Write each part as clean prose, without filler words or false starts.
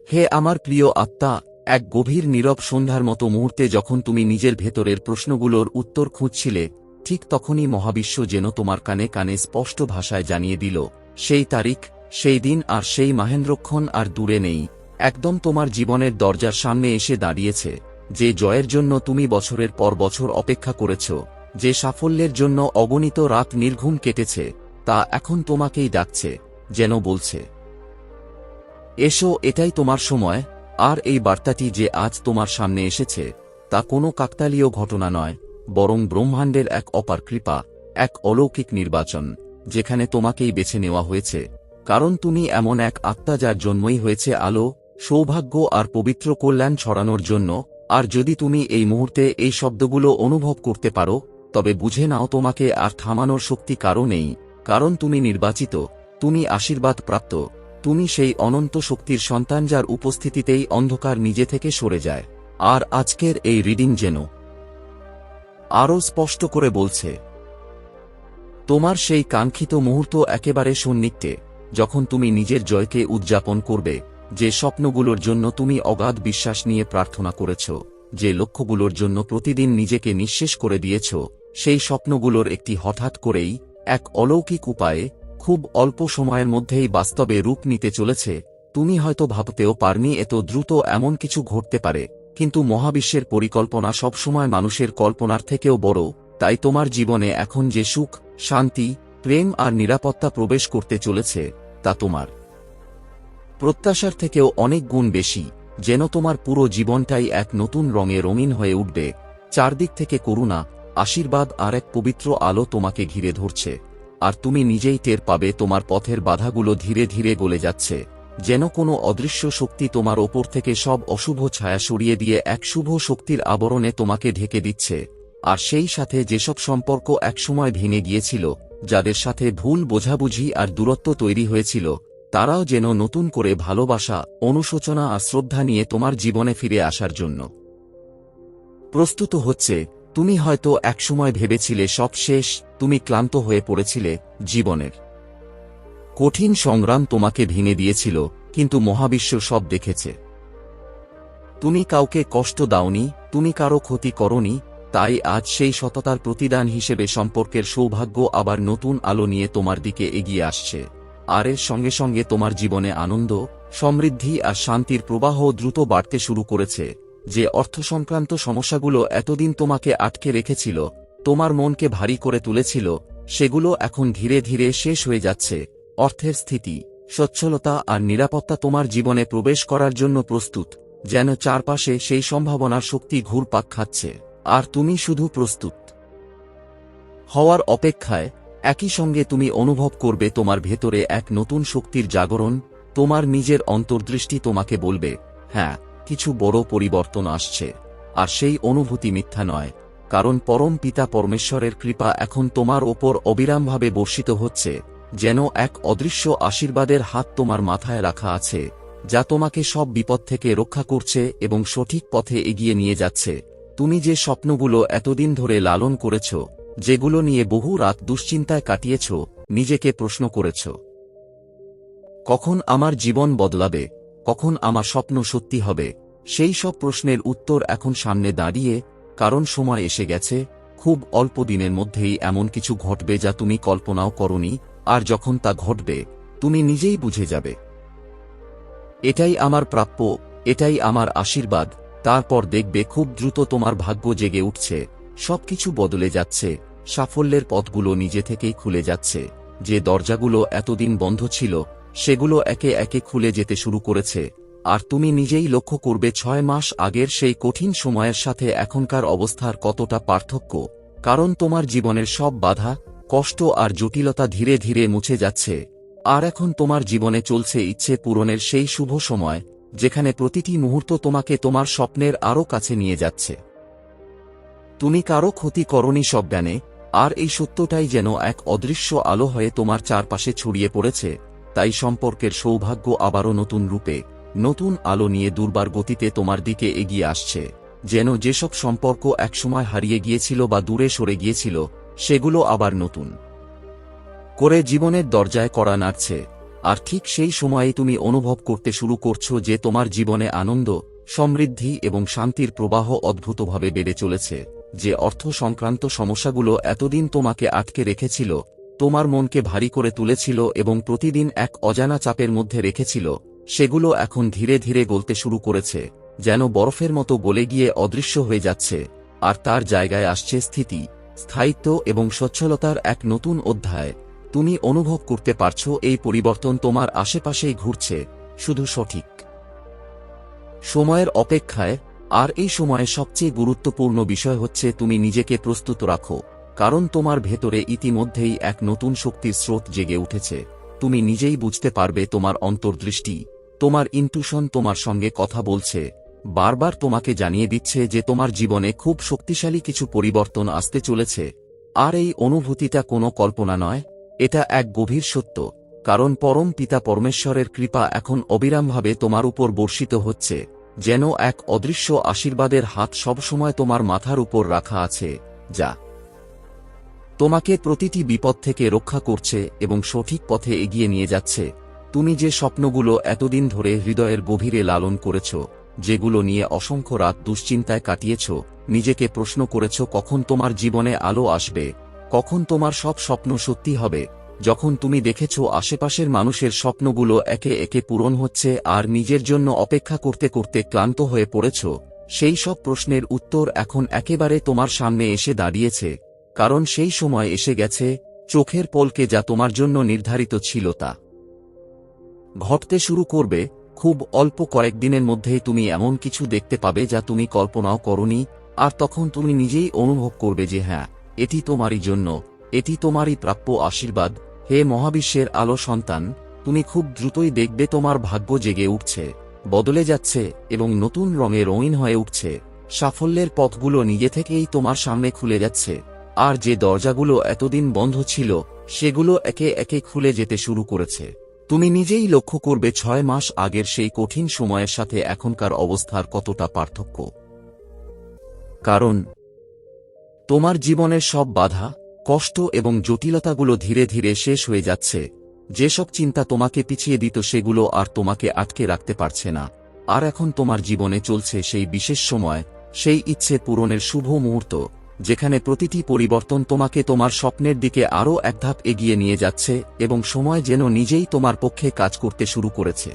হে আমার প্রিয় আত্মা, এক গভীর নীরব সন্ধ্যার মতো মুহূর্তে যখন তুমি নিজের ভেতরের প্রশ্নগুলোর উত্তর খুঁজছিলে, ঠিক তখনই মহাবিশ্ব যেন তোমার কানে কানে স্পষ্ট ভাষায় জানিয়ে দিল, সেই তারিখ, সেই দিন আর সেই মাহেন্দ্রক্ষণ আর দূরে নেই, একদম তোমার জীবনের দরজার সামনে এসে দাঁড়িয়েছে। যে জয়ের জন্য তুমি বছরের পর বছর অপেক্ষা করেছ, যে সাফল্যের জন্য অগণিত রাত নির্ঘুম কেটেছে, তা এখন তোমাকেই ডাকছে, যেন বলছে, এসো, এটাই তোমার সময়। আর এই বার্তাটি যে আজ তোমার সামনে এসেছে, তা কোনো কাকতালীয় ঘটনা নয়, বরং ব্রহ্মাণ্ডের এক অপার কৃপা, এক অলৌকিক নির্বাচন, যেখানে তোমাকেই বেছে নেওয়া হয়েছে, কারণ তুমি এমন এক আত্মা যার জন্মই হয়েছে আলো, সৌভাগ্য আর পবিত্র কল্যাণ ছড়ানোর জন্য। আর যদি তুমি এই মুহূর্তে এই শব্দগুলো অনুভব করতে পারো, তবে বুঝে নাও তোমাকে আর থামানোর শক্তি কারও নেই, কারণ তুমি নির্বাচিত, তুমি আশীর্বাদ প্রাপ্ত, তুমি সেই অনন্ত শক্তির সন্তান যার উপস্থিতিতেই অন্ধকার নিজে থেকে সরে যায়। আর আজকের এই রিডিং যেন আরও স্পষ্ট করে বলছে, তোমার সেই কাঙ্ক্ষিত মুহূর্ত একেবারে সন্নিকটে, যখন তুমি নিজের জয়কে উদযাপন করবে, যে স্বপ্নগুলোর জন্য তুমি অগাধ বিশ্বাস নিয়ে প্রার্থনা করেছ, যে লক্ষ্যগুলোর জন্য প্রতিদিন নিজেকে নিঃশেষ করে দিয়েছ, সেই স্বপ্নগুলোর একটি হঠাৎ করেই, এক অলৌকিক উপায়ে, খুব অল্প সময়ের মধ্যেই বাস্তবে রূপ নিতে চলেছে। তুমি হয়তো ভাবতেও পারনি এত দ্রুত এমন কিছু ঘটতে পারে, কিন্তু মহাবিশ্বের পরিকল্পনা সবসময় মানুষের কল্পনার থেকেও বড়। তাই তোমার জীবনে এখন যে সুখ, শান্তি, প্রেম আর নিরাপত্তা প্রবেশ করতে চলেছে, তা তোমার প্রত্যাশার থেকেও অনেক গুণ বেশি, যেন তোমার পুরো জীবনটাই এক নতুন রঙে রঙিন হয়ে উঠবে। চারদিক থেকে করুণা, আশীর্বাদ আর এক পবিত্র আলো তোমাকে ঘিরে ধরছে, আর তুমি নিজেই টের পাবে তোমার পথের বাধাগুলো ধীরে ধীরে গলে যাচ্ছে, যেন কোনো অদৃশ্য শক্তি তোমার ওপর থেকে সব অশুভ ছায়া সরিয়ে দিয়ে এক শুভ শক্তির আবরণে তোমাকে ঢেকে দিচ্ছে। আর সেই সাথে যেসব সম্পর্ক একসময় ভেঙে গিয়েছিল, যাদের সাথে ভুল বোঝাবুঝি আর দূরত্ব তৈরি হয়েছিল, তারাও যেন নতুন করে ভালোবাসা, অনুশোচনা আর শ্রদ্ধা নিয়ে তোমার জীবনে ফিরে আসার জন্য প্রস্তুত হচ্ছে। তুমি হয়তো একসময় ভেবেছিলে সব শেষ, তুমি ক্লান্ত হয়ে পড়েছিলে, জীবনের কঠিন সংগ্রাম তোমাকে ভেঙে দিয়েছিল, কিন্তু মহাবিশ্ব সব দেখেছে। তুমি কাউকে কষ্ট দাওনি, তুমি কারো ক্ষতি করনি, তাই আজ সেই সততার প্রতিদান হিসেবে সম্পর্কের সৌভাগ্য আবার নতুন আলো নিয়ে তোমার দিকে এগিয়ে আসছে। আর এর সঙ্গে সঙ্গে তোমার জীবনে আনন্দ, সমৃদ্ধি আর শান্তির প্রবাহ দ্রুত বাড়তে শুরু করেছে। যে অর্থ সংক্রান্ত সমস্যাগুলো এতদিন তোমাকে আটকে রেখেছিল, তোমার মনকে ভারী করে তুলেছিল, সেগুলো এখন ধীরে ধীরে শেষ হয়ে যাচ্ছে। অর্থের স্থিতি, সচ্ছলতা আর নিরাপত্তা তোমার জীবনে প্রবেশ করার জন্য প্রস্তুত, যেন চারপাশে সেই সম্ভাবনার শক্তি ঘুরপাক খাচ্ছে, আর তুমি শুধু প্রস্তুত হওয়ার অপেক্ষায়। একই সঙ্গে তুমি অনুভব করবে তোমার ভেতরে এক নতুন শক্তির জাগরণ। তোমার নিজের অন্তর্দৃষ্টি তোমাকে বলবে, হ্যাঁ, কিছু বড় পরিবর্তন আসছে। আর সেই অনুভূতি মিথ্যা নয়, কারণ পরম পিতা পরমেশ্বরের কৃপা এখন তোমার ওপর অবিরামভাবে বর্ষিত হচ্ছে, যেন এক অদৃশ্য আশীর্বাদের হাত তোমার মাথায় রাখা আছে, যা তোমাকে সব বিপদ থেকে রক্ষা করছে এবং সঠিক পথে এগিয়ে নিয়ে যাচ্ছে। তুমি যে স্বপ্নগুলো এতদিন ধরে লালন করেছ, যেগুলো নিয়ে বহু রাত দুশ্চিন্তায় কাটিয়েছ, নিজেকে প্রশ্ন করেছ, কখন আমার জীবন বদলাবে, কখন আমার স্বপ্ন সত্যি হবে, সেই সব প্রশ্নের উত্তর এখন সামনে দাঁড়িয়ে, কারণ সময় এসে গেছে। খুব অল্প দিনের মধ্যেই এমন কিছু ঘটবে যা তুমি কল্পনাও করনি, আর যখন তা ঘটবে, তুমি নিজেই বুঝে যাবে, এটাই আমার প্রাপ্য, এটাই আমার আশীর্বাদ। তারপর দেখবে খুব দ্রুত তোমার ভাগ্য জেগে উঠছে, সবকিছু বদলে যাচ্ছে, সাফল্যের পথগুলো নিজে থেকেই খুলে যাচ্ছে। যে দরজাগুলো এতদিন বন্ধ ছিল, সেগুলো একে একে খুলে যেতে শুরু করেছে, আর তুমি নিজেই লক্ষ্য করবে 6 মাস আগের সেই কঠিন সময়ের সাথে এখনকার অবস্থার কতটা পার্থক্য। কারণ তোমার জীবনের সব বাধা, কষ্ট আর জটিলতা ধীরে ধীরে মুছে যাচ্ছে, আর এখন তোমার জীবনে চলছে ইচ্ছে পূরণের সেই শুভ সময়, যেখানে প্রতিটি মুহূর্ত তোমাকে তোমার স্বপ্নের আরও কাছে নিয়ে যাচ্ছে। তুমি কারো ক্ষতি করনি সজ্ঞানে, আর এই সত্যটাই যেন এক অদৃশ্য আলো হয়ে তোমার চারপাশে ছড়িয়ে পড়েছে। তাই সম্পর্কের সৌভাগ্য আবারও নতুন রূপে, নতুন আলো নিয়ে দুর্বার গতিতে তোমার দিকে এগিয়ে আসছে, যেন যেসব সম্পর্ক একসময় হারিয়ে গিয়েছিল বা দূরে সরে গিয়েছিল, সেগুলো আবার নতুন করে জীবনের দরজায় কড়া নাড়ছে। আর ঠিক সেই সময়েই তুমি অনুভব করতে শুরু করছো যে তোমার জীবনে আনন্দ, সমৃদ্ধি এবং শান্তির প্রবাহ অদ্ভুতভাবে বেড়ে চলেছে। যে অর্থ সংক্রান্ত সমস্যাগুলো এতদিন তোমাকে আটকে রেখেছিল, তোমার মনকে ভারী করে তুলেছিল এবং প্রতিদিন এক অজানা চাপের মধ্যে রেখেছিল, সেগুলো এখন ধীরে ধীরে গলতে শুরু করেছে, যেন বরফের মতো গলে গিয়ে অদৃশ্য হয়ে যাচ্ছে। আর তার জায়গায় আসছে স্থিতি, স্থায়িত্ব এবং সচ্ছলতার এক নতুন অধ্যায়। তুমি অনুভব করতে পারছো এই পরিবর্তন তোমার আশেপাশেই ঘুরছে, শুধু সঠিক সময়ের অপেক্ষায়। আর এই সময়ে সবচেয়ে গুরুত্বপূর্ণ বিষয় হচ্ছে তুমি নিজেকে প্রস্তুত রাখো, কারণ তোমার ভেতরে ইতিমধ্যেই এক নতুন শক্তির স্রোত জেগে উঠেছে। তুমি নিজেই বুঝতে পারবে, তোমার অন্তর্দৃষ্টি, তোমার ইনটুইশন তোমার সঙ্গে কথা বলছে, বারবার তোমাকে জানিয়ে দিচ্ছে যে তোমার জীবনে খুব শক্তিশালী কিছু পরিবর্তন আসতে চলেছে। আর এই অনুভূতিটা কোনো কল্পনা নয়, এটা এক গভীর সত্য, কারণ পরম পিতা পরমেশ্বরের কৃপা এখন অবিরামভাবে তোমার উপর বর্ষিত হচ্ছে, যেন এক অদৃশ্য আশীর্বাদের হাত সবসময় তোমার মাথার উপর রাখা আছে, যা তোমাকে প্রতিটি বিপদ থেকে রক্ষা করছে এবং সঠিক পথে এগিয়ে নিয়ে যাচ্ছে। তুমি যে স্বপ্নগুলো এতদিন ধরে হৃদয়ের গভীরে লালন করেছ, যেগুলো নিয়ে অসংখ্য রাত দুশ্চিন্তায় কাটিয়েছ, নিজেকে প্রশ্ন করেছ কখন তোমার জীবনে আলো আসবে, কখন তোমার সব স্বপ্ন সত্যি হবে, যখন তুমি দেখেছ আশেপাশের মানুষের স্বপ্নগুলো একে একে পূরণ হচ্ছে আর নিজের জন্য অপেক্ষা করতে করতে ক্লান্ত হয়ে পড়েছ, সেই সব প্রশ্নের উত্তর এখন একেবারে তোমার সামনে এসে দাঁড়িয়েছে। কারণ সেই সময় এসে গেছে, চোখের পলকে যা তোমার জন্য নির্ধারিত ছিল তা ঘটতে শুরু করবে। খুব অল্প কয়েকদিনের মধ্যেই তুমি এমন কিছু দেখতে পাবে যা তুমি কল্পনাও করনি, আর তখন তুমি নিজেই অনুভব করবে যে হ্যাঁ, এটি তোমারই জন্য, এটি তোমারই প্রাপ্য আশীর্বাদ। হে মহাবিশ্বের আলো সন্তান, তুমি খুব দ্রুতই দেখবে তোমার ভাগ্য জেগে উঠছে, বদলে যাচ্ছে এবং নতুন রঙে রঙিন হয়ে উঠছে। সাফল্যের পথগুলো নিজে থেকেই তোমার সামনে খুলে যাচ্ছে, আর যে দরজাগুলো এতদিন বন্ধ ছিল সেগুলো একে একে খুলে যেতে শুরু করেছে। তুমি নিজেই লক্ষ্য করবে 6 মাস আগের সেই কঠিন সময়ের সাথে এখনকার অবস্থার কতটা পার্থক্য। কারণ তোমার জীবনের সব বাধা, কষ্ট এবং জটিলতাগুলো ধীরে ধীরে শেষ হয়ে যাচ্ছে। যেসব চিন্তা তোমাকে পিছিয়ে দিত সেগুলো আর তোমাকে আটকে রাখতে পারছে না। আর এখন তোমার জীবনে চলছে সেই বিশেষ সময়, সেই ইচ্ছে পূরণের শুভ মুহূর্ত, যেখানে প্রতিটি পরিবর্তন তোমাকে তোমার স্বপ্নের দিকে আরও এক ধাপ এগিয়ে নিয়ে যাচ্ছে এবং সময় যেন নিজেই তোমার পক্ষে কাজ করতে শুরু করেছে।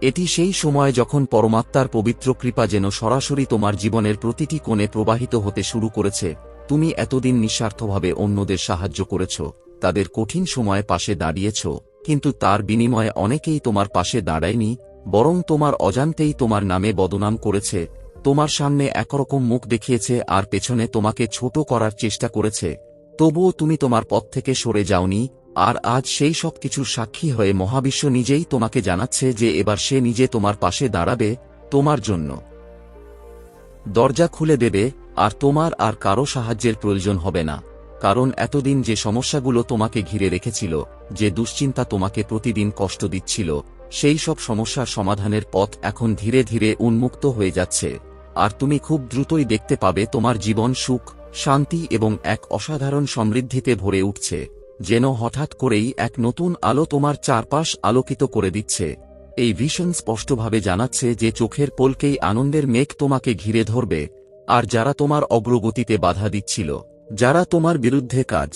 এটি সেই সময় যখন পরমাত্মার পবিত্র কৃপা যেন সরাসরি তোমার জীবনের প্রতিটি কোণে প্রবাহিত হতে শুরু করেছে। তুমি এতদিন নিঃস্বার্থভাবে অন্যদের সাহায্য করেছ, তাদের কঠিন সময়ে পাশে দাঁড়িয়েছ, কিন্তু তার বিনিময়ে অনেকেই তোমার পাশে দাঁড়ায়নি, বরং তোমার অজান্তেই তোমার নামে বদনাম করেছে, তোমার সামনে একরকম মুখ দেখিয়েছে আর পেছনে তোমাকে ছোট করার চেষ্টা করেছে। তবুও তুমি তোমার পথ থেকে সরে যাওনি। আর আজ সেই সব কিছুর সাক্ষী হয়ে মহাবিশ্ব নিজেই তোমাকে জানাচ্ছে যে এবার সে নিজে তোমার পাশে দাঁড়াবে, তোমার জন্য দরজা খুলে দেবে, আর তোমার আর কারো সাহায্যের প্রয়োজন হবে না। কারণ এতদিন যে সমস্যাগুলো তোমাকে ঘিরে রেখেছিল, যে দুশ্চিন্তা তোমাকে প্রতিদিন কষ্ট দিচ্ছিল, সেই সব সমস্যার সমাধানের পথ এখন ধীরে ধীরে উন্মুক্ত হয়ে যাচ্ছে। আর তুমি খুব দ্রুতই দেখতে পাবে তোমার জীবন সুখ, শান্তি এবং এক অসাধারণ সমৃদ্ধিতে ভরে উঠছে, যেন হঠাৎ করেই এক নতুন আলো তোমার চারপাশ আলোকিত করে দিচ্ছে। এই ভীষণ স্পষ্টভাবে জানাচ্ছে যে চোখের পলকেই আনন্দের মেঘ তোমাকে ঘিরে ধরবে, আর যারা তোমার অগ্রগতিতে বাধা দিচ্ছিল, যারা তোমার বিরুদ্ধে কাজ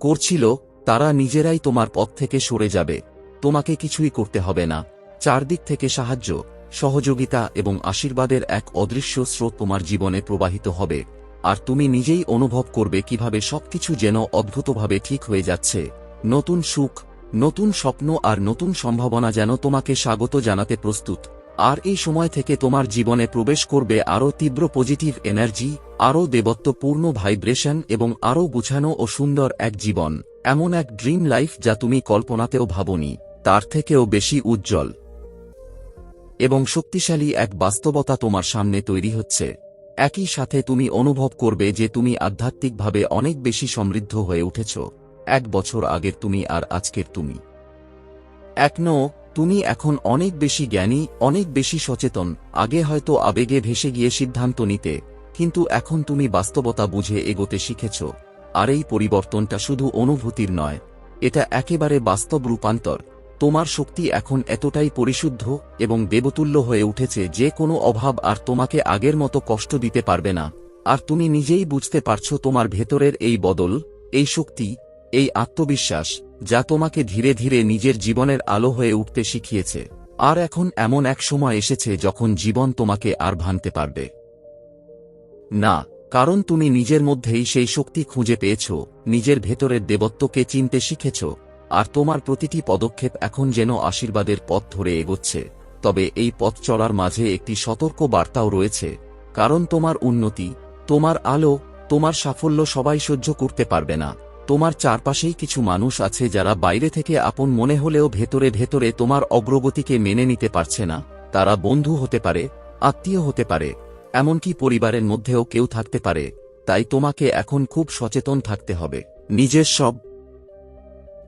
করছিল, তারা নিজেরাই তোমার পথ থেকে সরে যাবে। তোমাকে কিছুই করতে হবে না। চারদিক থেকে সাহায্য, সহযোগিতা এবং আশীর্বাদের এক অদৃশ্য স্রোত তোমার জীবনে প্রবাহিত হবে, আর তুমি নিজেই অনুভব করবে কিভাবে সবকিছু যেন অদ্ভুতভাবে ঠিক হয়ে যাচ্ছে। নতুন সুখ, নতুন স্বপ্ন আর নতুন সম্ভাবনা যেন তোমাকে স্বাগত জানাতে প্রস্তুত। আর এই সময় থেকে তোমার জীবনে প্রবেশ করবে আরও তীব্র পজিটিভ এনার্জি, আরও দেবত্বপূর্ণ ভাইব্রেশন এবং আরও গুছানো ও সুন্দর এক জীবন, এমন এক ড্রিম লাইফ যা তুমি কল্পনাতেও ভাবনি, তার থেকেও বেশি উজ্জ্বল এবং শক্তিশালী এক বাস্তবতা তোমার সামনে তৈরি হচ্ছে। একই সাথে তুমি অনুভব করবে যে তুমি আধ্যাত্মিকভাবে অনেক বেশি সমৃদ্ধ হয়ে উঠেছ। 1 বছর আগের তুমি আর আজকের তুমি এক নও। তুমি এখন অনেক বেশি জ্ঞানী, অনেক বেশি সচেতন। আগে হয়তো আবেগে ভেসে গিয়ে সিদ্ধান্ত নিতে, কিন্তু এখন তুমি বাস্তবতা বুঝে এগোতে শিখেছ। আর এই পরিবর্তনটা শুধু অনুভূতির নয়, এটা একেবারে বাস্তব রূপান্তর। তোমার শক্তি এখন এতটাই পরিশুদ্ধ এবং দেবতুল্য হয়ে উঠেছে যে কোনো অভাব আর তোমাকে আগের মতো কষ্ট দিতে পারবে না। আর তুমি নিজেই বুঝতে পারছো তোমার ভেতরের এই বদল, এই শক্তি, এই আত্মবিশ্বাস, যা তোমাকে ধীরে ধীরে নিজের জীবনের আলো হয়ে উঠতে শিখিয়েছে। আর এখন এমন এক সময় এসেছে যখন জীবন তোমাকে আর ভাঙতে পারবে না, কারণ তুমি নিজের মধ্যেই সেই শক্তি খুঁজে পেয়েছ, নিজের ভেতরের দেবত্বকে চিনতে শিখেছ। আর তোমার প্রতিটি পদক্ষেপ এখন যেন আশীর্বাদের পথ ধরে এগোচ্ছে। তবে এই পথ চলার মাঝে একটি সতর্ক বার্তাও রয়েছে, কারণ তোমার উন্নতি, তোমার আলো, তোমার সাফল্য সবাই সহ্য করতে পারবে না। তোমার চারপাশেই কিছু মানুষ আছে যারা বাইরে থেকে আপন মনে হলেও ভেতরে ভেতরে তোমার অগ্রগতিকে মেনে নিতে পারছে না। তারা বন্ধু হতে পারে, আত্মীয় হতে পারে, এমনকি পরিবারের মধ্যেও কেউ থাকতে পারে। তাই তোমাকে এখন খুব সচেতন থাকতে হবে। নিজের সব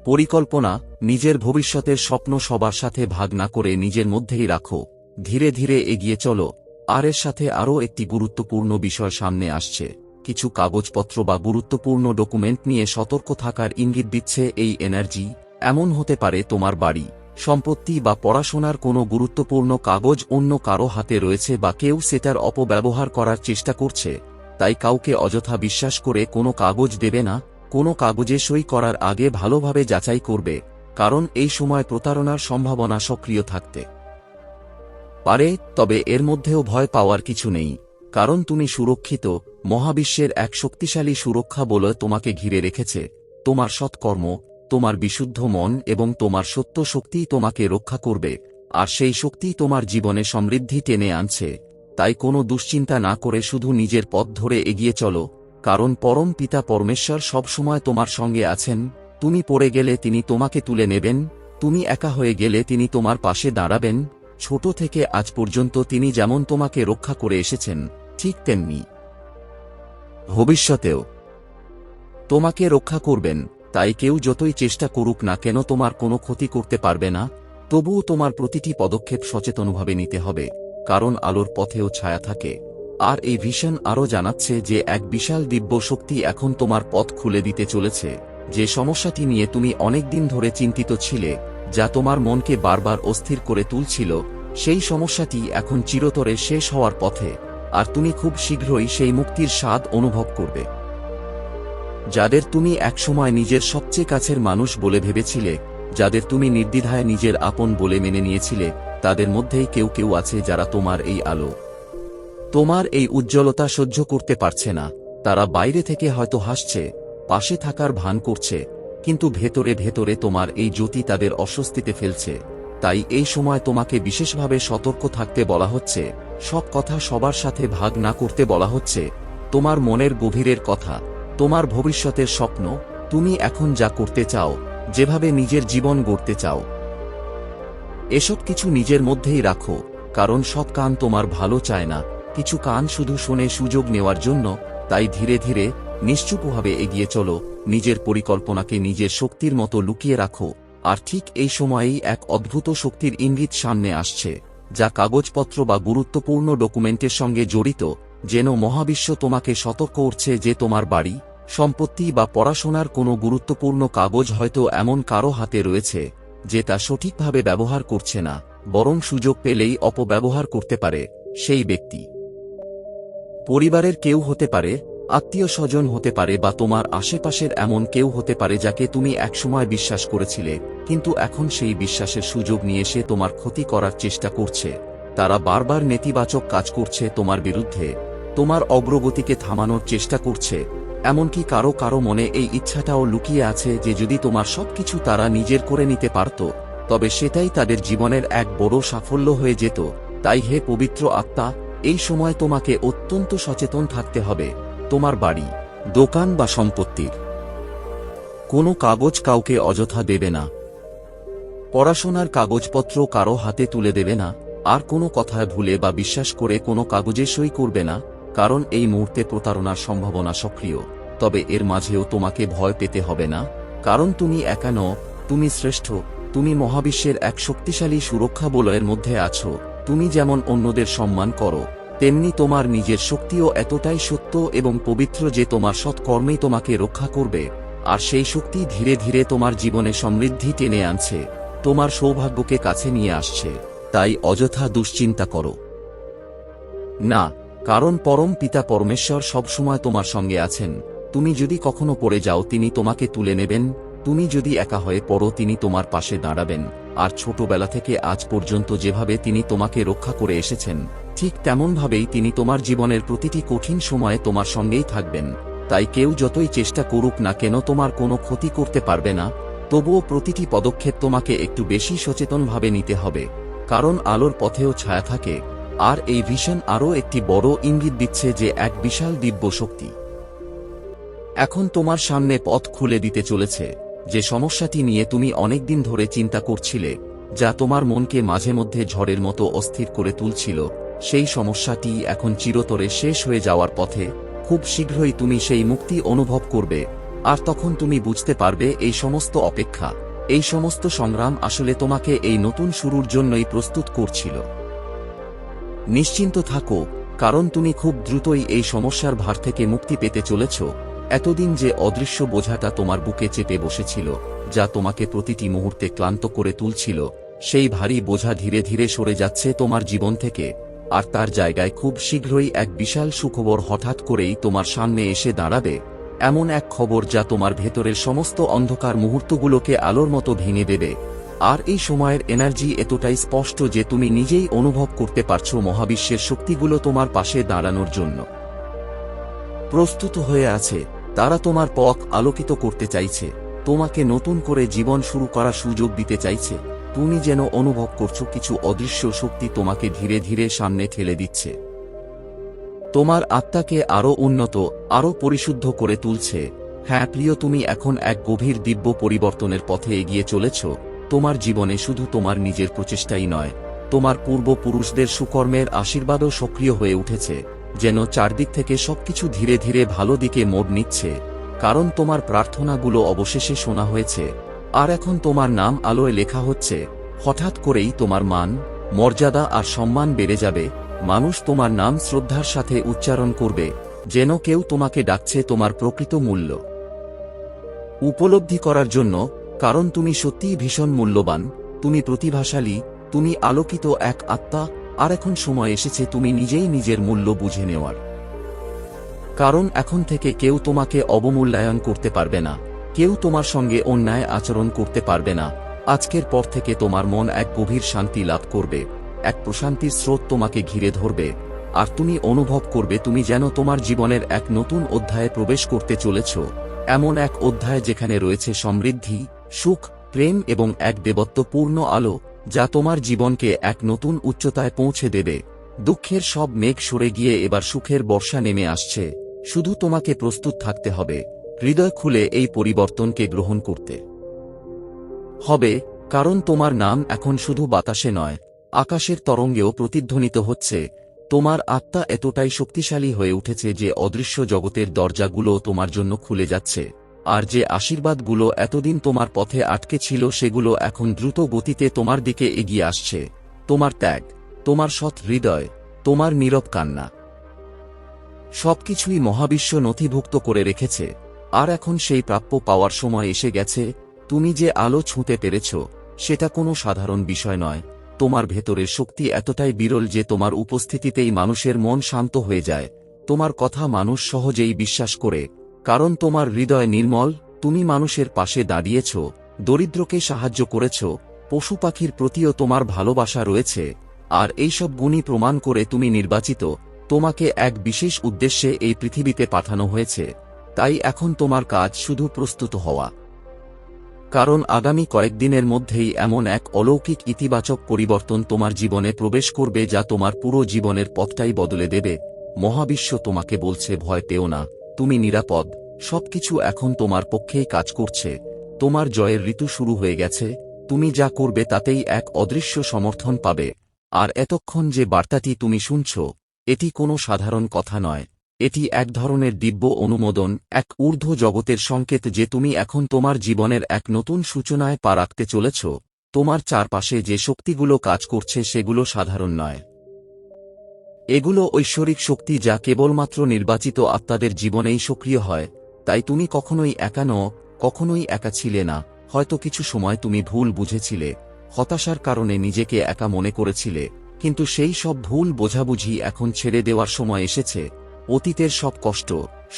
পরিকল্পনা, নিজের ভবিষ্যতের স্বপ্ন সবার সাথে ভাগ না করে নিজের মধ্যেই রাখো। ধীরে ধীরে এগিয়ে চলো। আর এর সাথে আরও একটি গুরুত্বপূর্ণ বিষয় সামনে আসছে। কিছু কাগজপত্র বা গুরুত্বপূর্ণ ডকুমেন্ট নিয়ে সতর্ক থাকার ইঙ্গিত দিচ্ছে এই এনার্জি। এমন হতে পারে তোমার বাড়ি, সম্পত্তি বা পড়াশোনার কোনো গুরুত্বপূর্ণ কাগজ অন্য কারো হাতে রয়েছে বা কেউ সেটার অপব্যবহার করার চেষ্টা করছে। তাই কাউকে অযথা বিশ্বাস করে কোনো কাগজ দেবে না। কোনো কাগজে সই করার আগে ভালোভাবে যাচাই করবে, কারণ এই সময় প্রতারণার সম্ভাবনা সক্রিয় থাকতে পারে। তবে এর মধ্যেও ভয় পাওয়ার কিছু নেই, কারণ তুমি সুরক্ষিত। মহাবিশ্বের এক শক্তিশালী সুরক্ষা বলয় তোমাকে ঘিরে রেখেছে। তোমার সৎকর্ম, তোমার বিশুদ্ধ মন এবং তোমার সত্য শক্তিই তোমাকে রক্ষা করবে। আর সেই শক্তি তোমার জীবনে সমৃদ্ধি টেনে আনছে। তাই কোনো দুশ্চিন্তা না করে শুধু নিজের পথ ধরে এগিয়ে চলো, কারণ পরম পিতা পরমেশ্বর সবসময় তোমার সঙ্গে আছেন। তুমি পড়ে গেলে তিনি তোমাকে তুলে নেবেন, তুমি একা হয়ে গেলে তিনি তোমার পাশে দাঁড়াবেন। ছোট থেকে আজ পর্যন্ত তিনি যেমন তোমাকে রক্ষা করে এসেছেন, ঠিক তেমনি ভবিষ্যতেও তোমাকে রক্ষা করবেন। তাই কেউ যতই চেষ্টা করুক না কেন তোমার কোনো ক্ষতি করতে পারবে না। তবুও তোমার প্রতিটি পদক্ষেপ সচেতনভাবে নিতে হবে, কারণ আলোর পথেও ছায়া থাকে। আর এই ভিশন আরও জানাচ্ছে যে এক বিশাল দিব্য শক্তি এখন তোমার পথ খুলে দিতে চলেছে। যে সমস্যাটি নিয়ে তুমি অনেক দিন ধরে চিন্তিত ছিলে, যা তোমার মনকে বারবার অস্থির করে তুলছিল, সেই সমস্যাটি এখন চিরতরে শেষ হওয়ার পথে। আর তুমি খুব শীঘ্রই সেই মুক্তির স্বাদ অনুভব করবে। যাদের তুমি একসময় নিজের সবচেয়ে কাছের মানুষ বলে ভেবেছিলে, যাদের তুমি নির্দ্বিধায় নিজের আপন বলে মেনে নিয়েছিলে, তাদের মধ্যেই কেউ কেউ আছে যারা তোমার এই আলো, তোমার এই উজ্জ্বলতা সহ্য করতে পারছে না। তারা বাইরে থেকে হয়তো হাসছে, পাশে থাকার ভান করছে, কিন্তু ভেতরে ভেতরে তোমার এই জ্যোতি তাদের অস্বস্তিতে ফেলছে। তাই এই সময় তোমাকে বিশেষভাবে সতর্ক থাকতে বলা হচ্ছে। সব কথা সবার সাথে ভাগ না করতে বলা হচ্ছে। তোমার মনের গভীরের কথা, তোমার ভবিষ্যতের স্বপ্ন, তুমি এখন যা করতে চাও, যেভাবে নিজের জীবন গড়তে চাও, এসব কিছু নিজের মধ্যেই রাখো। কারণ সব কান তোমার ভালো চায় না, কিছু কান শুধু শোনে সুযোগ নেওয়ার জন্য। তাই ধীরে ধীরে নিশ্চুপভাবে এগিয়ে চলো, নিজের পরিকল্পনাকে নিজের শক্তির মতো লুকিয়ে রাখো। আর ঠিক এই সময়েই এক অদ্ভুত শক্তির ইঙ্গিত সামনে আসছে, যা কাগজপত্র বা গুরুত্বপূর্ণ ডকুমেন্টের সঙ্গে জড়িত। যেন মহাবিশ্ব তোমাকে সতর্ক করছে যে তোমার বাড়ি, সম্পত্তি বা পড়াশোনার কোনো গুরুত্বপূর্ণ কাগজ হয়তো এমন কারো হাতে রয়েছে যে তা সঠিকভাবে ব্যবহার করছে না, বরং সুযোগ পেলেই অপব্যবহার করতে পারে। সেই ব্যক্তি পরিবারের কেউ হতে পারে, আত্মীয় স্বজন হতে পারে, বা তোমার আশেপাশের এমন কেউ হতে পারে যাকে তুমি একসময় বিশ্বাস করেছিলে, কিন্তু এখন সেই বিশ্বাসের সুযোগ নিয়ে সে তোমার ক্ষতি করার চেষ্টা করছে। তারা বারবার নেতিবাচক কাজ করছে তোমার বিরুদ্ধে, তোমার অগ্রগতিকে থামানোর চেষ্টা করছে। এমনকি কারো কারো মনে এই ইচ্ছাটাও লুকিয়ে আছে যে যদি তোমার সবকিছু তারা নিজের করে নিতে পারত, তবে সেটাই তাদের জীবনের এক বড় সাফল্য হয়ে যেত। তাই হে পবিত্র আত্মা, এই সময় তোমাকে অত্যন্ত সচেতন থাকতে হবে। তোমার বাড়ি, দোকান বা সম্পত্তির কোনো কাগজ কাউকে অযথা দেবে না। পড়াশোনার কাগজপত্র কারো হাতে তুলে দেবে না। আর কোনো কথায় ভুলে বা বিশ্বাস করে কোনো কাগজে সই করবে না, কারণ এই মুহূর্তে প্রতারণার সম্ভাবনা সক্রিয়। তবে এর মাঝেও তোমাকে ভয় পেতে হবে না, কারণ তুমি একা নও, তুমি শ্রেষ্ঠ। তুমি মহাবিশ্বের এক শক্তিশালী সুরক্ষা বলয়ের মধ্যে আছো। তুমি যেমন অন্যদের সম্মান করো, তেমনি তোমার নিজের শক্তিও এতটাই সত্য এবং পবিত্র যে তোমার সৎকর্মেই তোমাকে রক্ষা করবে। আর সেই শক্তি ধীরে ধীরে তোমার জীবনে সমৃদ্ধি টেনে আনছে, তোমার সৌভাগ্যকে কাছে নিয়ে আসছে। তাই অযথা দুশ্চিন্তা করো না, কারণ পরম পিতা পরমেশ্বর সবসময় তোমার সঙ্গে আছেন। তুমি যদি কখনো পড়ে যাও তিনি তোমাকে তুলে নেবেন, তুমি যদি একা হয়ে পড়ো তিনি তোমার পাশে দাঁড়াবেন। আর ছোটবেলা থেকে আজ পর্যন্ত যেভাবে তিনি তোমাকে রক্ষা করে এসেছেন, ঠিক তেমনভাবেই তিনি তোমার জীবনের প্রতিটি কঠিন সময়ে তোমার সঙ্গেই থাকবেন। তাই কেউ যতই চেষ্টা করুক না কেন তোমার কোনো ক্ষতি করতে পারবে না। তবুও প্রতিটি পদক্ষেপ তোমাকে একটু বেশি সচেতনভাবে নিতে হবে, কারণ আলোর পথেও ছায়া থাকে। আর এই ভিশন আরও একটি বড় ইঙ্গিত দিচ্ছে যে এক বিশাল দিব্য শক্তি এখন তোমার সামনে পথ খুলে দিতে চলেছে। যে সমস্যাটি নিয়ে তুমি অনেকদিন ধরে চিন্তা করছিলে, যা তোমার মনকে মাঝে মধ্যে ঝড়ের মতো অস্থির করে তুলছিল, সেই সমস্যাটি এখন চিরতরে শেষ হয়ে যাওয়ার পথে। খুব শীঘ্রই তুমি সেই মুক্তি অনুভব করবে, আর তখন তুমি বুঝতে পারবে এই সমস্ত অপেক্ষা, এই সমস্ত সংগ্রাম আসলে তোমাকে এই নতুন শুরুর জন্যই প্রস্তুত করছিল। নিশ্চিন্ত থাকো, কারণ তুমি খুব দ্রুতই এই সমস্যার ভার থেকে মুক্তি পেতে চলেছ। এতদিন যে অদৃশ্য বোঝাটা তোমার বুকে চেপে বসেছিল, যা তোমাকে প্রতিটি মুহূর্তে ক্লান্ত করে তুলছিল, সেই ভারী বোঝা ধীরে ধীরে সরে যাচ্ছে তোমার জীবন থেকে। আর তার জায়গায় খুব শীঘ্রই এক বিশাল সুখবর হঠাৎ করেই তোমার সামনে এসে দাঁড়াবে। এমন এক খবর যা তোমার ভেতরের সমস্ত অন্ধকার মুহূর্তগুলোকে আলোর মতো ভেঙে দেবে। আর এই সময়ের এনার্জি এতটাই স্পষ্ট যে তুমি নিজেই অনুভব করতে পারছো মহাবিশ্বের শক্তিগুলো তোমার পাশে দাঁড়ানোর জন্য প্রস্তুত হয়ে আছে। তারা তোমার পথ আলোকিত করতে চাইছে, তোমাকে নতুন করে জীবন শুরু করার সুযোগ দিতে চাইছে। তুমি যেন অনুভব করছো কিছু অদৃশ্য শক্তি তোমাকে ধীরে ধীরে সামনে ঠেলে দিচ্ছে, তোমার আত্মাকে আরও উন্নত, আরও পরিশুদ্ধ করে তুলছে। হ্যাঁ প্রিয়, তুমি এখন এক গভীর দিব্য পরিবর্তনের পথে এগিয়ে চলেছ। তোমার জীবনে শুধু তোমার নিজের প্রচেষ্টাই নয়, তোমার পূর্বপুরুষদের সুকর্মের আশীর্বাদও সক্রিয় হয়ে উঠেছে, যেন চারদিক থেকে সবকিছু ধীরে ধীরে ভালো দিকে মোড় নিচ্ছে। কারণ তোমার প্রার্থনাগুলো অবশেষে শোনা হয়েছে, আর এখন তোমার নাম আলোয় লেখা হচ্ছে। হঠাৎ করেই তোমার মান, মর্যাদা আর সম্মান বেড়ে যাবে। মানুষ তোমার নাম শ্রদ্ধার সাথে উচ্চারণ করবে, যেন কেউ তোমাকে ডাকছে তোমার প্রকৃত মূল্য উপলব্ধি করার জন্য। কারণ তুমি সত্যিই ভীষণ মূল্যবান, তুমি প্রতিভাশালী, তুমি আলোকিত এক আত্মা। আর এখন সময় এসেছে তুমি নিজেই নিজের মূল্য বুঝে নেওয়ার। কারণ এখন থেকে কেউ তোমাকে অবমূল্যায়ন করতে পারবে না, কেউ তোমার সঙ্গে অন্যায় আচরণ করতে পারবে না। আজকের পর থেকে তোমার মন এক গভীর শান্তি লাভ করবে, এক প্রশান্তির স্রোত তোমাকে ঘিরে ধরবে। আর তুমি অনুভব করবে তুমি যেন তোমার জীবনের এক নতুন অধ্যায়ে প্রবেশ করতে চলেছ। এমন এক অধ্যায় যেখানে রয়েছে সমৃদ্ধি, সুখ, প্রেম এবং এক দেবত্বপূর্ণ আলো, যা তোমার জীবনকে এক নতুন উচ্চতায় পৌঁছে দেবে। দুঃখের সব মেঘ সরে গিয়ে এবার সুখের বর্ষা নেমে আসছে। শুধু তোমাকে প্রস্তুত থাকতে হবে, হৃদয় খুলে এই পরিবর্তনকে গ্রহণ করতে হবে। কারণ তোমার নাম এখন শুধু বাতাসে নয়, আকাশের তরঙ্গেও প্রতিধ্বনিত হচ্ছে। তোমার আত্মা এতটাই শক্তিশালী হয়ে উঠেছে যে অদৃশ্য জগতের দরজাগুলো তোমার জন্য খুলে যাচ্ছে। আর যে আশীর্বাদগুলো এতদিন তোমার পথে আটকে ছিল সেগুলো এখন দ্রুত গতিতে তোমার দিকে এগিয়ে আসছে। তোমার ত্যাগ, তোমার সৎ হৃদয়, তোমার নীরব কান্না, সবকিছুই মহাবিশ্ব নথিভুক্ত করে রেখেছে। আর এখন সেই প্রাপ্য পাওয়ার সময় এসে গেছে। তুমি যে আলো ছুঁতে পেরেছ, সেটা কোনো সাধারণ বিষয় নয়। তোমার ভেতরের শক্তি এতটাই বিরল যে তোমার উপস্থিতিতেই মানুষের মন শান্ত হয়ে যায়। তোমার কথা মানুষ সহজেই বিশ্বাস করে, কারণ তোমার হৃদয় নির্মল। তুমি মানুষের পাশে দাঁড়িয়েছ, দরিদ্রকে সাহায্য করেছ, পশু পাখির প্রতিও তোমার ভালোবাসা রয়েছে। আর এইসব গুণই প্রমাণ করে তুমি নির্বাচিত। তোমাকে এক বিশেষ উদ্দেশ্যে এই পৃথিবীতে পাঠানো হয়েছে। তাই এখন তোমার কাজ শুধু প্রস্তুত হওয়া। কারণ আগামী কয়েকদিনের মধ্যেই এমন এক অলৌকিক ইতিবাচক পরিবর্তন তোমার জীবনে প্রবেশ করবে যা তোমার পুরো জীবনের পথটাই বদলে দেবে। মহাবিশ্ব তোমাকে বলছে ভয় পেও না, তুমি নিরাপদ। সবকিছু এখন তোমার পক্ষেই কাজ করছে। তোমার জয়ের ঋতু শুরু হয়ে গেছে। তুমি যা করবে তাতেই এক অদৃশ্য সমর্থন পাবে। আর এতক্ষণ যে বার্তাটি তুমি শুনছ, এটি কোনো সাধারণ কথা নয়। এটি এক ধরনের দিব্য অনুমোদন, এক ঊর্ধ্ব জগতের সংকেত যে তুমি এখন তোমার জীবনের এক নতুন সূচনায় পা রাখতে চলেছ। তোমার চারপাশে যে শক্তিগুলো কাজ করছে সেগুলো সাধারণ নয়। এগুলো ঐশ্বরিক শক্তি যা কেবলমাত্র নির্বাচিত আত্মাদের জীবনেই সক্রিয় হয়। তাই তুমি কখনোই একা নও, কখনোই একা ছিলে না। হয়তো কিছু সময় তুমি ভুল বুঝেছিলে, হতাশার কারণে নিজেকে একা মনে করেছিলে, কিন্তু সেই সব ভুল বোঝাবুঝি এখন ছেড়ে দেওয়ার সময় এসেছে। অতীতের সব কষ্ট,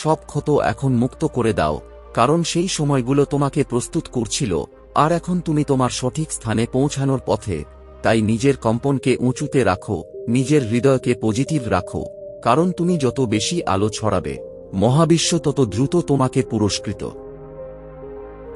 সব ক্ষত এখন মুক্ত করে দাও, কারণ সেই সময়গুলো তোমাকে প্রস্তুত করছিল, আর এখন তুমি তোমার সঠিক স্থানে পৌঁছানোর পথে। তাই নিজের কম্পনকে উঁচুতে রাখো, নিজের হৃদয়কে পজিটিভ রাখো, কারণ তুমি যত বেশি আলো ছড়াবে, মহাবিশ্ব তত দ্রুত তোমাকে পুরস্কৃত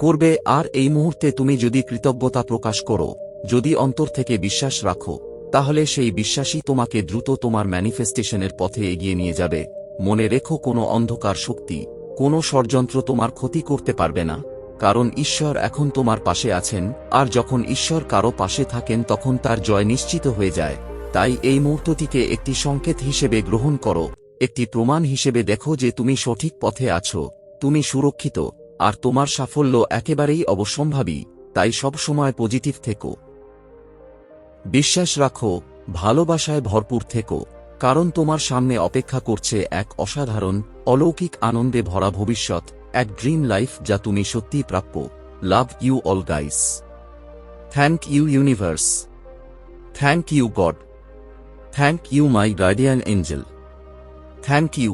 করবে। আর এই মুহূর্তে তুমি যদি কৃতজ্ঞতা প্রকাশ করো, যদি অন্তর থেকে বিশ্বাস রাখো, তাহলে সেই বিশ্বাসই তোমাকে দ্রুত তোমার ম্যানিফেস্টেশনের পথে এগিয়ে নিয়ে যাবে। মনে রেখো, কোনো অন্ধকার শক্তি, কোনো ষড়যন্ত্র তোমার ক্ষতি করতে পারবে না, কারণ ঈশ্বর এখন তোমার পাশে আছেন, আর যখন ঈশ্বর কারো পাশে থাকেন তখন তার জয় নিশ্চিত হয়ে যায়। তাই এই মুহূর্তটিকে একটি সংকেত হিসেবে গ্রহণ করো, একটি প্রমাণ হিসেবে দেখো যে তুমি সঠিক পথে আছো, তুমি সুরক্ষিত, আর তোমার সাফল্য একেবারেই অবশ্যম্ভাবী। তাই সব সময় পজিটিভ থেকো, বিশ্বাস রাখো, ভালোবাসায় ভরপুর থেকো, কারণ তোমার সামনে অপেক্ষা করছে এক অসাধারণ, অলৌকিক আনন্দে ভরা ভবিষ্যৎ, এক ড্রিম লাইফ যা তুমি সত্যিই প্রাপ্য। Love you all guys. Thank you universe. Thank you God. Thank you my guardian angel. Thank you.